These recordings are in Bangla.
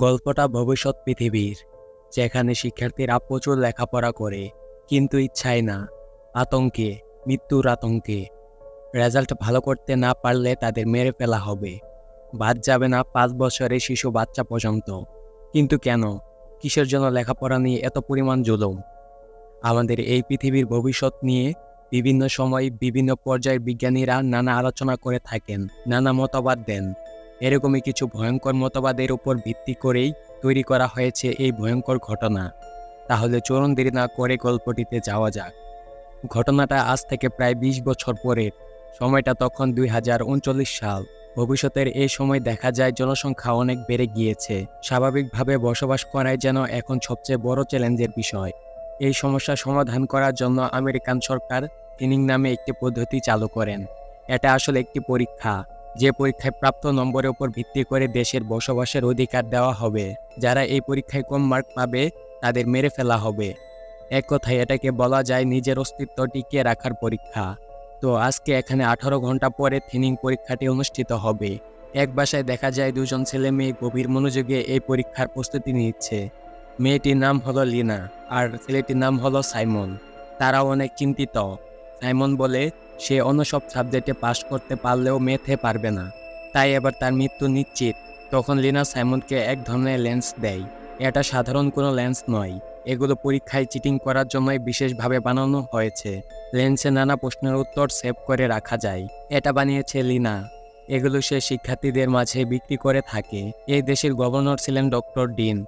গল্পটা ভবিষ্যৎ পৃথিবীর, যেখানে শিক্ষার্থীরা প্রচুর লেখাপড়া করে, কিন্তু ইচ্ছায় না, আতঙ্কে, মৃত্যুর আতঙ্কে। রেজাল্ট ভালো করতে না পারলে তাদের মেরে ফেলা হবে। বাদ যাবে না 5 বছরের শিশু বাচ্চা পর্যন্ত। কিন্তু কেন? কিসের জন্য লেখাপড়া নিয়ে এত পরিমাণ জুলুম? আমাদের এই পৃথিবীর ভবিষ্যৎ নিয়ে বিভিন্ন সময় বিভিন্ন পর্যায়ের বিজ্ঞানীরা নানা আলোচনা করে থাকেন, নানা মতবাদ দেন। এরকমই কিছু ভয়ঙ্কর মতবাদের উপর ভিত্তি করেই তৈরি করা হয়েছে এই ভয়ঙ্কর ঘটনা। তাহলে চলুন দেরি না করে গল্পটিতে যাওয়া যাক। ঘটনাটা আজ থেকে প্রায় 20 বছর পরের। সময়টা তখন 2039 সাল। ভবিষ্যতের এই সময় দেখা যায় জনসংখ্যা অনেক বেড়ে গিয়েছে। স্বাভাবিকভাবে বসবাস করাই যেন এখন সবচেয়ে বড় চ্যালেঞ্জের বিষয়। এই সমস্যা সমাধান করার জন্য আমেরিকান সরকার থিনিং নামে একটি পদ্ধতি চালু করেন। এটা আসলে একটি পরীক্ষা, যে পরীক্ষায় প্রাপ্ত নম্বরের উপর ভিত্তি করে দেশের বসবাসের অধিকার দেওয়া হবে। যারা এই পরীক্ষায় কম মার্ক পাবে তাদের মেরে ফেলা হবে। এক কথায় এটাকে বলা যায় নিজের অস্তিত্ব টিকিয়ে রাখার পরীক্ষা। তো আজকে এখানে 18 ঘন্টা পরে থিনিং পরীক্ষাটি অনুষ্ঠিত হবে। এক বাসায় দেখা যায় দুজন ছেলে মেয়ে গভীর মনোযোগে এই পরীক্ষার প্রস্তুতি নিচ্ছে। মেয়েটির নাম হলো লিনা, আর ছেলেটির নাম হলো সাইমন। তারাও অনেক চিন্তিত। সাইমন বলে সে অন্য সব সাবজেক্টে পাশ করতে পারলেও ম্যাথে পারবে না, তাই এবার তার মৃত্যু নিশ্চিত। তখন লিনা সাইমনকে এক ধরনের লেন্স দেয়। এটা সাধারণ কোনো লেন্স নয়, এগুলো পরীক্ষায় চিটিং করার জন্যই বিশেষভাবে বানানো হয়েছে। লেন্সে নানা প্রশ্নের উত্তর সেভ করে রাখা যায়। এটা বানিয়েছে লিনা। এগুলো সে শিক্ষার্থীদের মাঝে বিক্রি করে থাকে। এই দেশের গভর্নর ছিলেন ডক্টর ডিন।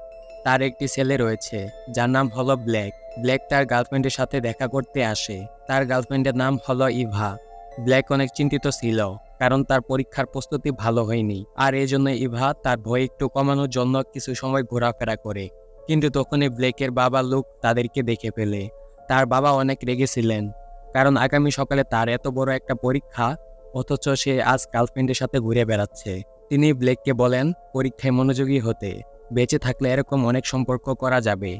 তার একটি ছেলে রয়েছে যার নাম হলো ব্ল্যাক। ব্ল্যাক তার গার্লফ্রেন্ডের সাথে দেখা করতে আসে। তার গার্লফ্রেন্ডের নাম হলো ইভা। ব্ল্যাক অনেক চিন্তিত ছিল, কারণ তার পরীক্ষার প্রস্তুতি ভালো হয়নি, আর এজন্য ইভা তার ভয় একটু কমানোর জন্য কিছু সময় ঘোরাফেরা করে। কিন্তু তখনই ব্ল্যাকের বাবা লুক তাদেরকে দেখে ফেলে। তার বাবা অনেক রেগেছিলেন, কারণ আগামী সকালে তার এত বড় একটা পরীক্ষা, অথচ সে আজ গার্লফ্রেন্ডের সাথে ঘুরে বেড়াচ্ছে। তিনি ব্ল্যাককে বলেন পরীক্ষায় মনোযোগী হতে, বেঁচে থাকলে এরকম অনেক সম্পর্ক করা যাবে।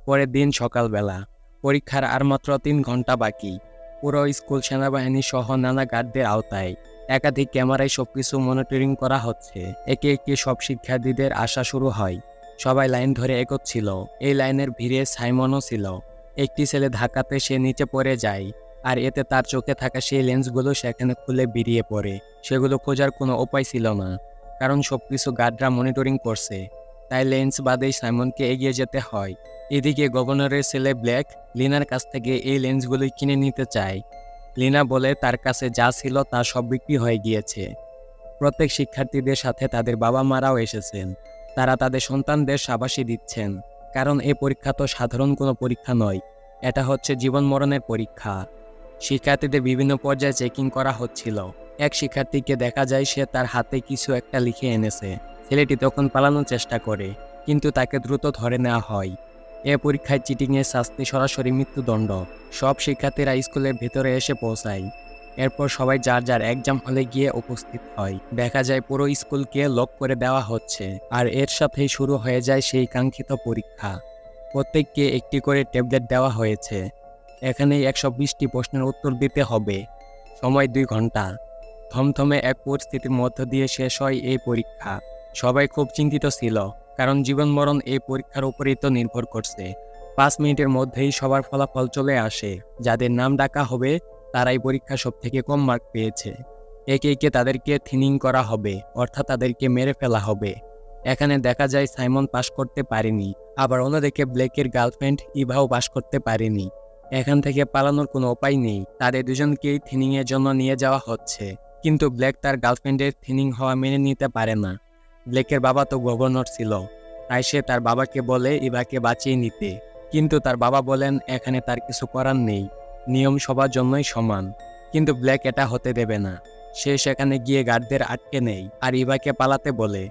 পরের দিন সকালবেলা, পরীক্ষার আর মাত্র 3 ঘন্টা বাকি। পুরো স্কুল সেনাবাহিনী সহ নানা গার্ডদের আওতায়। একাধিক ক্যামেরায় সবকিছু মনিটরিং করা হচ্ছে। একে একে সব শিক্ষার্থীদের আসা শুরু হয়। সবাই লাইন ধরে এগোচ্ছিল। এই লাইনের ভিড়ে সাইমনও ছিল। একটি ছেলে ধাক্কাতে সে নিচে পড়ে যায়, আর এতে তার চোখে থাকা সেই লেন্সগুলো সেখানে খুলে বেরিয়ে পড়ে। সেগুলো খোঁজার কোনো উপায় ছিল না, কারণ সবকিছু গার্ডরা মনিটরিং করছে। তাই লেন্স বাদেই সাইমনকে এগিয়ে যেতে হয়। এদিকে গভর্নরের ছেলে ব্ল্যাক লিনার কাছ থেকে এই লেন্সগুলোই কিনে নিতে চায়। লিনা বলে তার কাছে যা ছিল তা সব বিক্রি হয়ে গিয়েছে। প্রত্যেক শিক্ষার্থীদের সাথে তাদের বাবা মারাও এসেছেন। তারা তাদের সন্তানদের শাবাশি দিচ্ছেন, কারণ এই পরীক্ষা তো সাধারণ কোনো পরীক্ষা নয়, এটা হচ্ছে জীবন মরণের পরীক্ষা। শিক্ষার্থীদের বিভিন্ন পর্যায়ে চেকিং করা হচ্ছিল। এক শিক্ষার্থীকে দেখা যায় সে তার হাতে কিছু একটা লিখে এনেছে। ছেলেটি তখন পালানোর চেষ্টা করে, কিন্তু তাকে দ্রুত ধরে নেওয়া হয়। এ পরীক্ষায় চিটিংয়ের শাস্তি সরাসরি মৃত্যুদণ্ড। সব শিক্ষার্থীরা স্কুলের ভেতরে এসে পৌঁছায়। এরপর সবাই যার যার এক্সাম হলে গিয়ে উপস্থিত হয়। দেখা যায় পুরো স্কুলকে লক করে দেওয়া হচ্ছে, আর এর সাথেই শুরু হয়ে যায় সেই কাঙ্ক্ষিত পরীক্ষা। প্রত্যেককে একটি করে ট্যাবলেট দেওয়া হয়েছে। এখানেই 120টি প্রশ্নের উত্তর দিতে হবে। সময় 2 ঘন্টা। থমথমে এক পরিস্থিতির মধ্য দিয়ে শেষ হয় এই পরীক্ষা। সবাই খুব চিন্তিত ছিল, কারণ জীবন মরণ এই পরীক্ষার উপরই তো নির্ভর করছে। 5 মিনিটের মধ্যেই সবার ফলাফল চলে আসে। যাদের নাম ডাকা হবে তারাই পরীক্ষা সব থেকে কম মার্ক পেয়েছে। একে একে তাদেরকে থিনিং করা হবে, অর্থাৎ তাদেরকে মেরে ফেলা হবে। এখানে দেখা যায় সাইমন পাশ করতে পারেনি, আবার অন্যদিকে ব্ল্যাকের গার্লফ্রেন্ড ইভাও পাশ করতে পারেনি। এখান থেকে পালানোর কোনো উপায় নেই। তাদের দুজনকেই থিনিং এর জন্য নিয়ে যাওয়া হচ্ছে, কিন্তু ব্ল্যাক তার গার্লফ্রেন্ডের থিনিং হওয়া মেনে নিতে পারে না। ব্ল্যাকের বাবা তো গভর্নর ছিল, তাই সে তার বাবাকে বলে ইভাকে বাঁচিয়ে নিতে। কিন্তু তার বাবা বলেন এখানে তার কিছু করার নেই, নিয়ম সবার জন্যই সমান। কিন্তু ব্ল্যাক এটা হতে দেবে না। সে সেখানে গিয়ে গার্ডদের আটকে নেয় আর ইভাকে পালাতে বলে।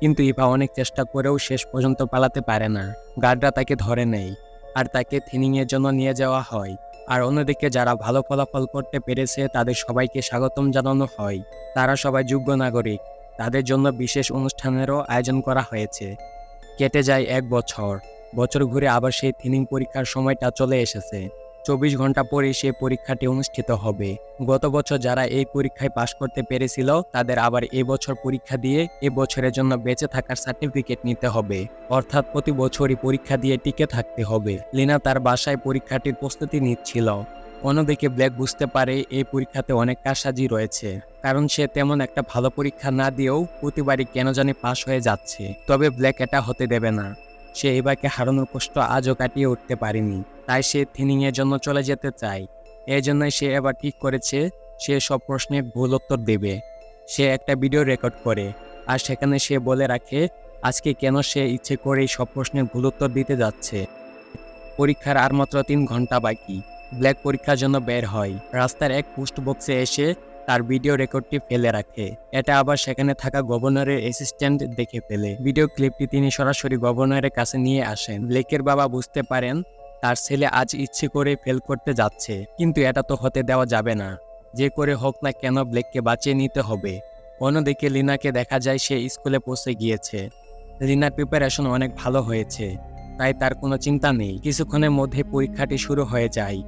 কিন্তু ইভা অনেক চেষ্টা করেও শেষ পর্যন্ত পালাতে পারে না। গার্ডরা তাকে ধরে নেয়, আর তাকে থিনিং এর জন্য নিয়ে যাওয়া হয়। আর অন্যদিকে যারা ভালো ফলাফল করতে পেরেছে তাদের সবাইকে স্বাগতম জানানো হয়। তারা সবাই যোগ্য নাগরিক। তাদের জন্য বিশেষ অনুষ্ঠানেরও আয়োজন করা হয়েছে। কেটে যায় 1 বছর। বছর ঘুরে আবার সেই থিনিং পরীক্ষার সময়টা চলে এসেছে। 24 ঘন্টা পরে সে পরীক্ষাটি অনুষ্ঠিত হবে। গত বছর যারা এই পরীক্ষায় পাশ করতে পেরেছিল তাদের আবার এই বছর পরীক্ষা দিয়ে এ বছরের জন্য বেঁচে থাকার সার্টিফিকেট নিতে হবে, অর্থাৎ প্রতি বছরই পরীক্ষা দিয়ে টিকে থাকতে হবে। লিনা তার বাসায় পরীক্ষাটির প্রস্তুতি নিচ্ছিল। অন্যদিকে ব্ল্যাক বুঝতে পারে এই পরীক্ষাতে অনেক কারসাজি রয়েছে, কারণ সে তেমন একটা ভালো পরীক্ষা না দিয়েও প্রতিবারই কেন জানি পাশ হয়ে যাচ্ছে। তবে ব্ল্যাক এটা হতে দেবে না। সে এবারকে হারানোর কষ্ট আজও কাটিয়ে উঠতে পারেনি, তাই সে থিনিংয়ের জন্য চলে যেতে চায়। এই জন্যই সে এবার ঠিক করেছে সে সব প্রশ্নের ভুল উত্তর দেবে। সে একটা ভিডিও রেকর্ড করে, আর সেখানে সে বলে রাখে আজকে কেন সে ইচ্ছে করেই সব প্রশ্নের ভুল উত্তর দিতে যাচ্ছে। পরীক্ষার আর মাত্র 3 ঘন্টা বাকি। ব্ল্যাক পরীক্ষার জন্য বের হয়। রাস্তার এক পোস্ট বক্সে এসে তার ভিডিও রেকর্ডটি ফেলে রাখে। এটা আবার সেখানে থাকা গভর্নরের অ্যাসিস্ট্যান্ট দেখে ফেলে। ভিডিও ক্লিপটি তিনি সরাসরি গভর্নরের কাছে নিয়ে আসেন। ব্ল্যাকের বাবা বুঝতে পারেন তার ছেলে আজ ইচ্ছে করে ফেল করতে যাচ্ছে, কিন্তু এটা তো হতে দেওয়া যাবে না। যে করে হোক না কেন ব্ল্যাককে বাঁচিয়ে নিতে হবে। অন্যদিকে লিনাকে দেখা যায় সে স্কুলে পৌঁছে গিয়েছে। লিনার প্রিপারেশন অনেক ভালো হয়েছে, তাই তার কোনো চিন্তা নেই। কিছুক্ষণের মধ্যে পরীক্ষাটি শুরু হয়ে যায়।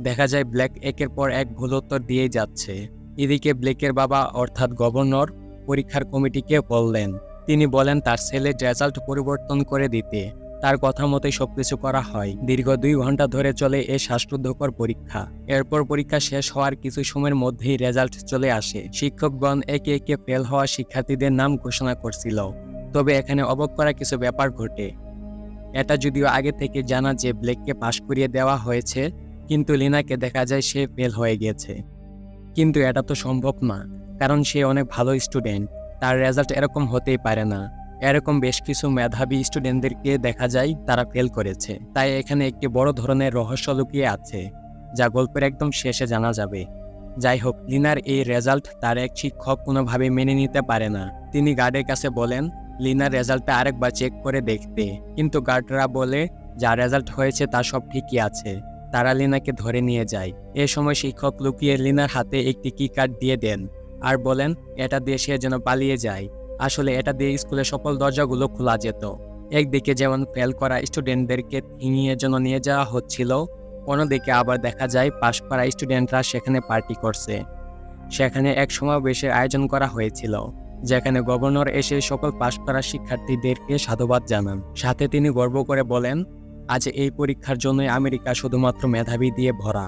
দেখা যায় ব্ল্যাক একের পর এক ভুল উত্তর দিয়েই যাচ্ছে। এদিকে ব্ল্যাকের বাবা অর্থাৎ গভর্নর পরীক্ষার কমিটিকে বললেন। তিনি বলেন তার ছেলের রেজাল্ট পরিবর্তন করে দিতে। তার কথা মতোই সবকিছু করা হয়। দীর্ঘ 2 ঘন্টা ধরে চলে এই শ্বাসরুদ্ধকর পরীক্ষা। এরপর পরীক্ষা শেষ হওয়ার কিছু সময়ের মধ্যেই রেজাল্ট চলে আসে। শিক্ষকগণ একে একে ফেল হওয়া শিক্ষার্থীদের নাম ঘোষণা করছিল। তবে এখানে অবাক করা কিছু ব্যাপার ঘটে। এটা যদিও আগে থেকে জানা যে ব্ল্যাককে পাশ করিয়ে দেওয়া হয়েছে, কিন্তু লিনাকে দেখা যায় সে ফেল হয়ে গেছে। কিন্তু এটা তো সম্ভব না, কারণ সে অনেক ভালো স্টুডেন্ট। তার রেজাল্ট এরকম হতেই পারে না। এরকম বেশ কিছু মেধাবী স্টুডেন্টদেরকে দেখা যায় তারা ফেল করেছে। তাই এখানে একটি বড় ধরনের রহস্য লুকিয়ে আছে, যা গল্পের একদম শেষে জানা যাবে। যাই হোক, লিনার এই রেজাল্ট তার এক শিক্ষক কোনোভাবে মেনে নিতে পারে না। তিনি গার্ডের কাছে বলেন লিনার রেজাল্টটা আরেকবার চেক করে দেখতে, কিন্তু গার্ডরা বলে যা রেজাল্ট হয়েছে তা সব ঠিকই আছে। তারা লিনাকে ধরে নিয়ে যায়। এ সময় শিক্ষক লুকিয়ে লিনার হাতে একটি কি কার্ড দিয়ে দেন আর বলেন এটা দিয়ে সে যেন পালিয়ে যায়। আসলে এটা দিয়ে স্কুলের সকল দরজাগুলো খোলা যেত। একদিকে যেমন ফেল করা স্টুডেন্টদেরকে থিঙিয়ে জন্য নিয়ে যাওয়া হচ্ছিল, অন্যদিকে আবার দেখা যায় পাশ করা স্টুডেন্টরা সেখানে পার্টি করছে। সেখানে এক সমাবেশের আয়োজন করা হয়েছিল, যেখানে গভর্নর এসে সকল পাশ করা শিক্ষার্থীদেরকে সাধুবাদ জানান। সাথে তিনি গর্ব করে বলেন আজ এই পরীক্ষার জন্যই আমেরিকা শুধুমাত্র মেধাবী দিয়ে ভরা,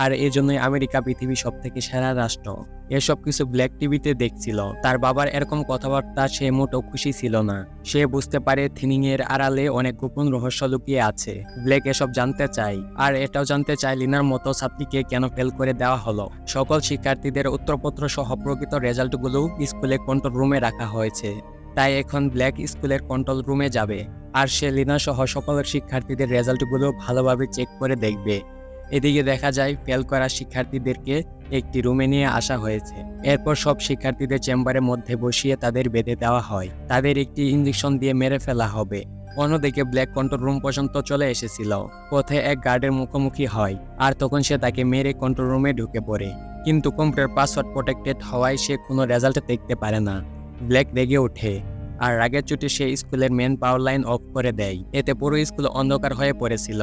আর এই জন্যই আমেরিকা পৃথিবীর সবথেকে সেরা রাষ্ট্র। এসব কিছু ব্ল্যাক টিভিতে দেখছিল। তার বাবার এরকম কথাবার্তা সে মোটেও খুশি ছিল না। সে বুঝতে পারে থিনিং এর আড়ালে অনেক গোপন রহস্য লুকিয়ে আছে। ব্ল্যাক এসব জানতে চায়, আর এটাও জানতে চায় লিনার মতো ছাত্রীকে কেন ফেল করে দেওয়া হলো। সকল শিক্ষার্থীদের উত্তরপত্র সহ প্রকৃত রেজাল্টগুলো স্কুলে কন্ট্রোল রুমে রাখা হয়েছে। তাই এখন ব্ল্যাক স্কুলের কন্ট্রোল রুমে যাবে, আর সে লিনা সহ সকলের শিক্ষার্থীদের রেজাল্টগুলো ভালোভাবে চেক করে দেখবে। এদিকে দেখা যায় ফেল করা শিক্ষার্থীদেরকে একটি রুমে নিয়ে আসা হয়েছে। এরপর সব শিক্ষার্থীদের চেম্বারের মধ্যে বসিয়ে তাদের বেঁধে দেওয়া হয়। তাদের একটি ইঞ্জেকশন দিয়ে মেরে ফেলা হবে। অন্যদিকে ব্ল্যাক কন্ট্রোল রুম পর্যন্ত চলে এসেছিল। পথে এক গার্ডের মুখোমুখি হয়, আর তখন সে তাকে মেরে কন্ট্রোল রুমে ঢুকে পড়ে। কিন্তু কম্পিউটার পাসওয়ার্ড প্রোটেক্টেড হওয়ায় সে কোনো রেজাল্ট দেখতে পারে না। ব্ল্যাক রেগে ওঠে, আর রাগের চোটে সে স্কুলের মেন পাওয়ার লাইন অফ করে দেয়। এতে পুরো স্কুল অন্ধকার হয়ে পড়েছিল,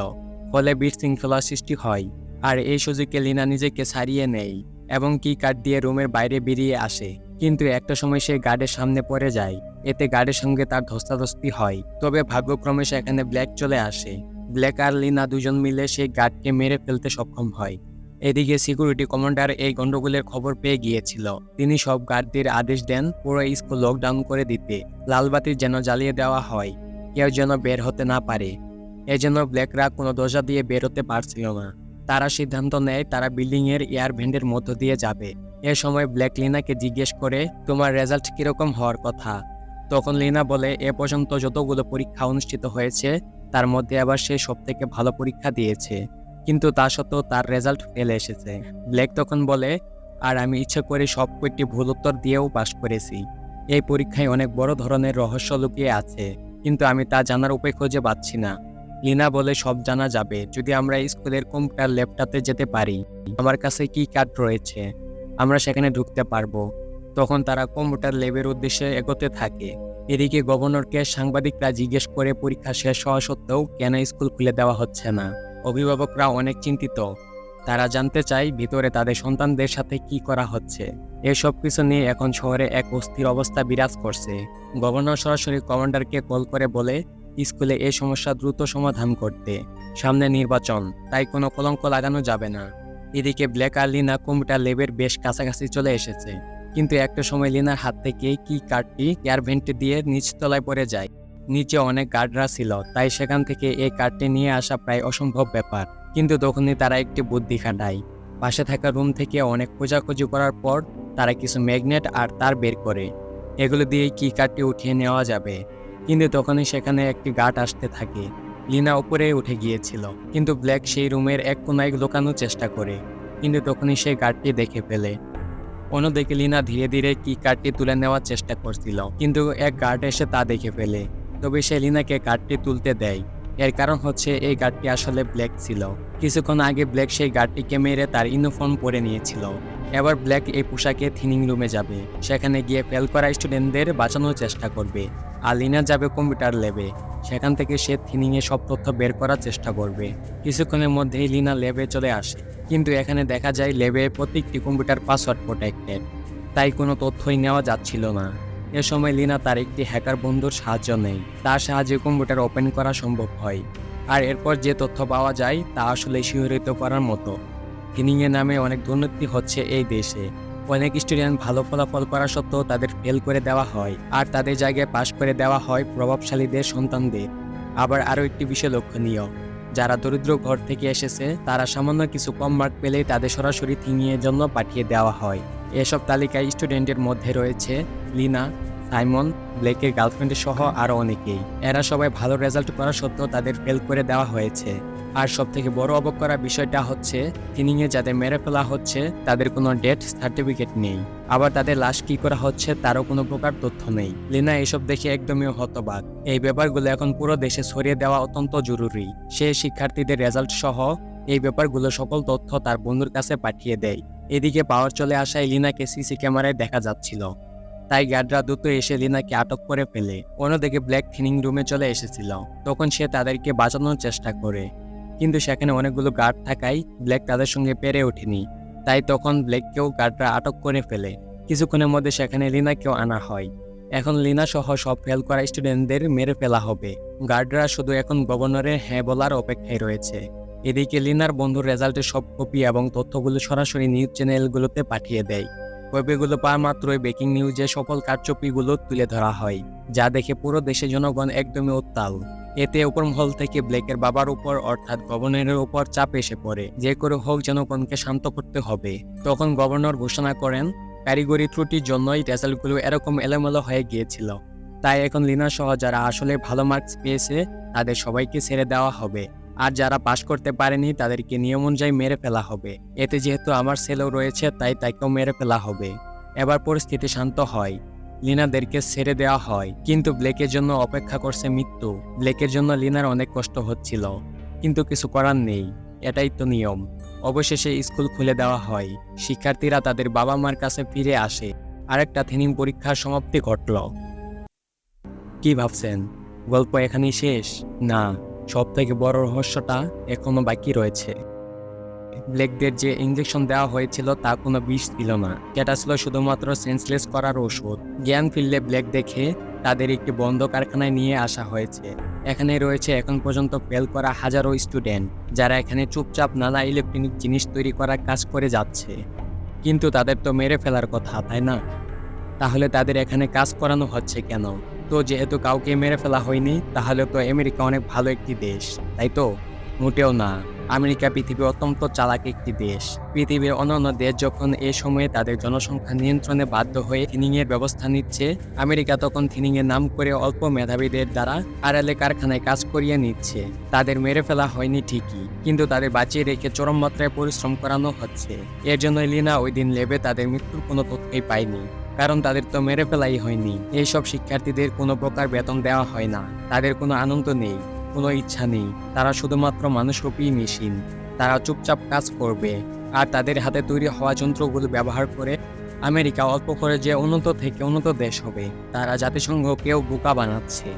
ফলে বিশৃঙ্খলা সৃষ্টি হয়। আর এই সুযোগে লিনা নিজেকে ছাড়িয়ে নেয় এবং কি কার্ড দিয়ে রুমের বাইরে বেরিয়ে আসে। কিন্তু একটা সময় সে গার্ডের সামনে পড়ে যায়। এতে গার্ডের সঙ্গে তার ধস্তাধস্তি হয়। তবে ভাগ্যক্রমে সেখানে ব্ল্যাক চলে আসে। ব্ল্যাক আর লিনা দুজন মিলে সেই গার্ডকে মেরে ফেলতে সক্ষম হয়। এদিকে সিকিউরিটি কমান্ডার এই গন্ডগোলের খবর পেয়ে গিয়েছিল। তিনি সব গার্ডদের আদেশ দেন পুরো স্কুল লকডাউন করে দিতে। লালবাতি যেন জ্বালিয়ে দেওয়া হয়, কেউ যেন বের হতে না পারে। এজন্য ব্ল্যাকরা কোনো দরজা দিয়ে বের হতে পারছিল না। তারা সিদ্ধান্ত নেয় তারা বিল্ডিং এর এয়ার ভেন্টের মধ্য দিয়ে যাবে। এ সময় ব্ল্যাক লিনাকে জিজ্ঞেস করে তোমার রেজাল্ট কিরকম হওয়ার কথা। তখন লিনা বলে এ পর্যন্ত যতগুলো পরীক্ষা অনুষ্ঠিত হয়েছে তার মধ্যে আবার সে সবথেকে ভালো পরীক্ষা দিয়েছে, কিন্তু তা সত্ত্বেও তার রেজাল্ট ফেলে এসেছে। ব্ল্যাক তখন বলে আর আমি ইচ্ছে করে সব কয়েকটি ভুল উত্তর দিয়েও পাশ করেছি। এই পরীক্ষায় অনেক বড় ধরনের রহস্য লুকিয়ে আছে, কিন্তু আমি তা জানার উপায় খুঁজে পাচ্ছি না। লিনা বলে সব জানা যাবে যদি আমরা স্কুলের কম্পিউটার ল্যাবটাতে যেতে পারি। আমার কাছে কি কার্ড রয়েছে, আমরা সেখানে ঢুকতে পারবো। তখন তারা কম্পিউটার ল্যাবের উদ্দেশ্যে এগোতে থাকে। এদিকে গভর্নরকে সাংবাদিকরা জিজ্ঞেস করে পরীক্ষা শেষ হওয়া সত্ত্বেও কেন স্কুল খুলে দেওয়া হচ্ছে না। অভিভাবকরা অনেক চিন্তিত। তারা জানতে চায় ভিতরে তাদের সন্তানদের সাথে কি করা হচ্ছে। এসব কিছু নিয়ে এখন শহরে এক অস্থির অবস্থা বিরাজ করছে। গভর্নর সরাসরি কমান্ডারকে কল করে বলে স্কুলে এই সমস্যা দ্রুত সমাধান করতে। সামনে নির্বাচন, তাই কোনো কলঙ্ক লাগানো যাবে না। এদিকে ব্ল্যাক আর লিনা কম্পিউটার ল্যাবের বেশ কাছাকাছি চলে এসেছে, কিন্তু একটা সময় লিনার হাত থেকে কি কার্ডটি এয়ার ভেন্টে দিয়ে নিচতলায় পড়ে যায়। নিচে অনেক গার্ডরা ছিল, তাই সেখান থেকে এই কার্ডটি নিয়ে আসা প্রায় অসম্ভব ব্যাপার। কিন্তু তখনই তারা একটি বুদ্ধি খাটায়। পাশে থাকা রুম থেকে অনেক খোঁজাখুঁজি করার পর তারা কিছু ম্যাগনেট আর তার বের করে। এগুলো দিয়ে কি কার্ডটি উঠিয়ে নেওয়া যাবে। কিন্তু তখনই সেখানে একটি গার্ড আসতে থাকে। লিনা উপরে উঠে গিয়েছিল, কিন্তু ব্ল্যাক সেই রুমের এক কোনায় লুকানোর চেষ্টা করে, কিন্তু তখনই সেই গার্ডটি দেখে ফেলে। অন্যদিকে লিনা ধীরে ধীরে কি কার্ডটি তুলে নেওয়ার চেষ্টা করছিল, কিন্তু এক গার্ড এসে তা দেখে ফেলে। তবে সে লিনাকে কার্ডটি তুলতে দেয়। এর কারণ হচ্ছে এই গার্ডটি আসলে ব্ল্যাক ছিল। কিছুক্ষণ আগে ব্ল্যাক সেই গার্ডটিকে মেরে তার ইউনিফর্ম পরে নিয়েছিল। এবার ব্ল্যাক এই পোশাকে থিনিং রুমে যাবে, সেখানে গিয়ে ফেল করা স্টুডেন্টদের বাঁচানোর চেষ্টা করবে। আর লিনা যাবে কম্পিউটার ল্যাবে, সেখান থেকে সে থিনিংয়ে সব তথ্য বের করার চেষ্টা করবে। কিছুক্ষণের মধ্যেই লিনা ল্যাবে চলে আসে, কিন্তু এখানে দেখা যায় ল্যাবে প্রত্যেকটি কম্পিউটার পাসওয়ার্ড প্রোটেক্টেড, তাই কোনো তথ্যই নেওয়া যাচ্ছিল না। এ সময় লিনা তার একটি হ্যাকার বন্ধুর সাহায্য নেয়। তার সাহায্যে কম্পিউটার ওপেন করা সম্ভব হয়। আর এরপর যে তথ্য পাওয়া যায় তা আসলে শিহরিত করার মতো। থিনিংয়ের নামে অনেক দুর্নীতি হচ্ছে এই দেশে। অনেক স্টুডেন্ট ভালো ফলাফল করা সত্ত্বেও তাদের ফেল করে দেওয়া হয়, আর তাদের জায়গায় পাশ করে দেওয়া হয় প্রভাবশালীদের সন্তানদের। আবার আরও একটি বিষয় লক্ষণীয়, যারা দরিদ্র ঘর থেকে এসেছে তারা সামান্য কিছু কম মার্ক পেলেই তাদের সরাসরি থিনিংয়ের জন্য পাঠিয়ে দেওয়া হয়। এসব তালিকায় স্টুডেন্টের মধ্যে রয়েছে লিনা, সাইমন, ব্লেকের গার্লফ্রেন্ডের সহ আরও অনেকেই। এরা সবাই ভালো রেজাল্ট করা সত্ত্বেও তাদের ফেল করে দেওয়া হয়েছে। আর সবথেকে বড় অবাক করা বিষয়টা হচ্ছে থিনিংয়ে যাদের মেরে ফেলা হচ্ছে তাদের কোনো ডেথ সার্টিফিকেট নেই। আবার তাদের লাশ কি করা হচ্ছে তারও কোনো প্রকার তথ্য নেই। লিনা এসব দেখে একদমই হতবাক। এই ব্যাপারগুলো এখন পুরো দেশে ছড়িয়ে দেওয়া অত্যন্ত জরুরি। সে শিক্ষার্থীদের রেজাল্ট সহ এই ব্যাপারগুলো সকল তথ্য তার বন্ধুর কাছে পাঠিয়ে দেয়। এদিকে পাওয়ার চলে আসায় লিনাকে সিসি ক্যামেরায় দেখা যাচ্ছিল, তাই গার্ডরা দ্রুত এসে লিনাকে আটক করে ফেলে। অন্যদিকে ব্ল্যাক থিনিং রুমে চলে এসেছিল, তখন সে তাদেরকে বাঁচানোর চেষ্টা করে, কিন্তু সেখানে অনেকগুলো গার্ড থাকায় ব্ল্যাক তাদের সঙ্গে পেরে ওঠেনি। তাই তখন ব্ল্যাককেও গার্ডরা আটক করে ফেলে। কিছুক্ষণের মধ্যে সেখানে লিনাকেও আনা হয়। এখন লিনা সহ সব ফেল করা স্টুডেন্টদের মেরে ফেলা হবে। গার্ডরা শুধু এখন গভর্নরের হ্যাঁ বলার অপেক্ষায় রয়েছে। এদিকে লিনার বন্ধুর রেজাল্টের সব কপি এবং তথ্যগুলো সরাসরি নিউজ চ্যানেলগুলোতে পাঠিয়ে দেয়। কপিগুলো পাওয়া মাত্রই ব্রেকিং নিউজে সকল কারচুপিগুলো তুলে ধরা হয়, যা দেখে পুরো দেশের জনগণ একদমই উত্তাল। এতে উপরমহল থেকে ব্লেকের বাবার উপর অর্থাৎ গভর্নরের উপর চাপ এসে পড়ে, যে করে হোক জনগণকে শান্ত করতে হবে। তখন গভর্নর ঘোষণা করেন কারিগরি ত্রুটির জন্যই রেজাল্টগুলো এরকম এলোমেলো হয়ে গিয়েছিল। তাই এখন লিনা সহ যারা আসলে ভালো মার্কস পেয়েছে তাদের সবাইকে ছেড়ে দেওয়া হবে, আর যারা পাশ করতে পারেনি তাদেরকে নিয়ম অনুযায়ী মেরে ফেলা হবে। এতে যেহেতু আমার ছেলেও রয়েছে তাই তাকেও মেরে ফেলা হবে। এবার পরিস্থিতি শান্ত হয়, লিনাদেরকে ছেড়ে দেওয়া হয়, কিন্তু ব্লেকের জন্য অপেক্ষা করছে মৃত্যু। ব্লেকের জন্য লিনার অনেক কষ্ট হচ্ছিল, কিন্তু কিছু করার নেই, এটাই তো নিয়ম। অবশেষে স্কুল খুলে দেওয়া হয়, শিক্ষার্থীরা তাদের বাবা মার কাছে ফিরে আসে। আরেকটা থিনিং পরীক্ষার সমাপ্তি ঘটল। কি ভাবছেন গল্প এখানেই শেষ? না, সব থেকে বড় রহস্যটা এখনো বাকি রয়েছে। ব্লেকদের যে ইঞ্জেকশন দেওয়া হয়েছিল তা কোনো বিষ ছিল না, যেটা ছিল শুধুমাত্র সেন্সলেস করার ওষুধ। জ্ঞান ফিরলে ব্লেক দেখে তাদের একটি বন্ধ কারখানায় নিয়ে আসা হয়েছে। এখানে রয়েছে এখন পর্যন্ত ফেল করা হাজারো স্টুডেন্ট, যারা এখানে চুপচাপ নানা ইলেকট্রনিক জিনিস তৈরি করার কাজ করে যাচ্ছে। কিন্তু তাদের তো মেরে ফেলার কথা, তাই না? তাহলে তাদের এখানে কাজ করানো হচ্ছে কেন? তো যেহেতু কাউকে মেরে ফেলা হয়নি, তাহলে তো আমেরিকা অনেক ভালো একটি দেশ, তাই তো? মোটেও না। আমেরিকা পৃথিবীর অত্যন্ত চালাক একটি দেশ। পৃথিবীর অন্যান্য দেশ যখন এ সময়ে তাদের জনসংখ্যা নিয়ন্ত্রণে বাধ্য হয়ে থিনিংয়ের ব্যবস্থা নিচ্ছে, আমেরিকা তখন থিনিংয়ের নাম করে অল্প মেধাবীদের দ্বারা আড়ালে কারখানায় কাজ করিয়ে নিচ্ছে। তাদের মেরে ফেলা হয়নি ঠিকই, কিন্তু তাদের বাঁচিয়ে রেখে চরম মাত্রায় পরিশ্রম করানো হচ্ছে। এর জন্য লিনা ওই দিন ল্যাবে তাদের মৃত্যুর কোনো তথ্যই পায়নি, কারণ তাদের তো মেরে ফেলাই হয়নি। এইসব শিক্ষার্থীদের কোনো প্রকার বেতন দেওয়া হয় না, তাদের কোনো আনন্দ নেই, কোনো ইচ্ছা নেই। তারা শুধুমাত্র মানুষরূপী মেশিন। তারা চুপচাপ কাজ করবে, আর তাদের হাতে তৈরি হওয়া যন্ত্রগুলো ব্যবহার করে আমেরিকা অল্প করে যে উন্নত থেকে উন্নত দেশ হবে, তারা জাতিসংঘকেও বোকা বানাচ্ছে।